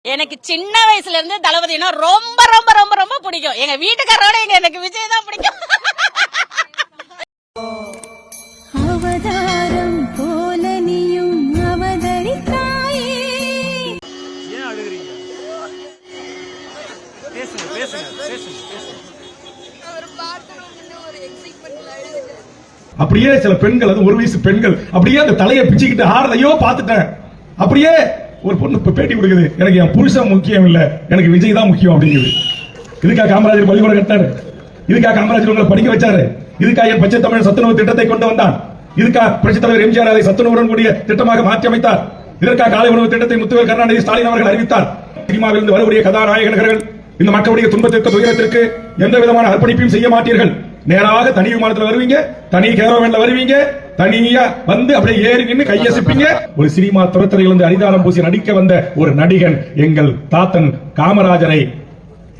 எனக்கு சின்ன வயசுல இருந்து தளபதினா ரொம்ப ரொம்ப ரொம்ப ரொம்ப பிடிக்கும். எங்க வீட்டுக்காரோட எனக்கு விஜய் தான் பிடிக்கும். அவதாரம் போல நீயும் அவதரித்தாயே. ஏன் அழுகுறீங்க? பேசுங்க பேசுங்க பேசுங்க பேசுங்க. அப்படியே சில பெண்கள், அது ஒரு வயசு பெண்கள் அப்படியே அந்த தலையை பிச்சுக்கிட்டு ஆறதையோ பார்த்துட்டேன். அப்படியே ஒரு பொண்ணு பேட்டி கொடுக்குது, எனக்கு என் புருஷன் முக்கியம் இல்ல, எனக்கு விஜய் தான் முக்கியம் அப்படிங்குது. இதுக்கா காமராஜர் பள்ளிக்கூடம் கட்டினாரு? இதுக்கா காமராஜர் உங்களை படிக்க வச்சாரு? இதுக்கா என் பச்சை தமிழ் சத்துணவு திட்டத்தை கொண்டு வந்தான்? இதுக்கா புரட்சித் தலைவர் எம்ஜிஆர் அதை சத்துணவுடன் கூடிய திட்டமாக மாற்றி அமைத்தார்? இதற்கா காலை உணவு திட்டத்தை முத்துவேல் கருணாநிதி ஸ்டாலின் அவர்கள் அறிவித்தார்? சினிமாவிலிருந்து வரக்கூடிய கதாநாயகர்கள் இந்த மக்களுடைய துன்பத்திற்கு துயரத்திற்கு எந்த விதமான அர்ப்பணிப்பையும் செய்ய மாட்டீர்கள். நேராக தனி விமானத்தில் வருவீங்க, தனி கேரவன்ல வருவீங்க, தனியா வந்து அப்படியே ஏறி நின்று கையசிப்பீங்க. ஒரு சினிமா துறைத்துறையிலிருந்து அரிதாரம் பூசி நடிக்க வந்த ஒரு நடிகன் எங்கள் தாத்தன் காமராஜரை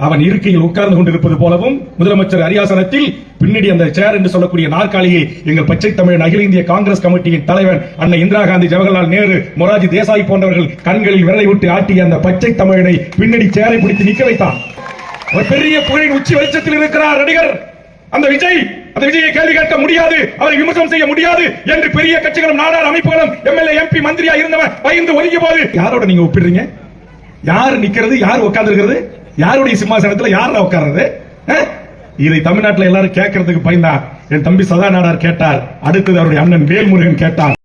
அவன் இருக்கையில் உட்கார்ந்து கொண்டிருப்பது போலவும் முதலமைச்சர் அரியாசனத்தில் பின்னாடி அந்த சேர் என்று சொல்லக்கூடிய நாற்காலியை எங்கள் பச்சை தமிழ் அகில இந்திய காங்கிரஸ் கமிட்டியின் தலைவன் அன்னை இந்திரா காந்தி, ஜவஹர்லால் நேரு, மொராஜி தேசாய் போன்றவர்கள் கண்களில் விரலை விட்டு ஆட்டிய அந்த பச்சை தமிழனை பின்னாடி சேரை பிடித்து நிக்க வைத்தான். ஒரு பெரிய புகழின் உச்சி வெளிச்சத்தில் இருக்கிறார் நடிகர் அந்த விஜய். அந்த விஜயை கேள்வி கேட்க முடியாது, அவரை விமர்சனம் செய்ய முடியாது என்று பெரிய கட்சிகளும் நாடார் அமைப்புகளும் எம்எல்ஏ எம்பி மந்திரியா இருந்தவன் பயந்து ஒதுங்கிய போது யாரோட நீங்க ஒப்பிடுறீங்க? யாரு நிக்கிறது, யார் உட்கார்ந்து இருக்கிறது, யாருடைய சிம்மாசனத்தில் யார் உட்கார்றது? இதை தமிழ்நாட்டில் எல்லாரும் கேட்கறதுக்கு பயந்தா என் தம்பி சதா நாடார் கேட்டார். அடுத்தது அவருடைய அண்ணன் வேல்முருகன் கேட்டார்.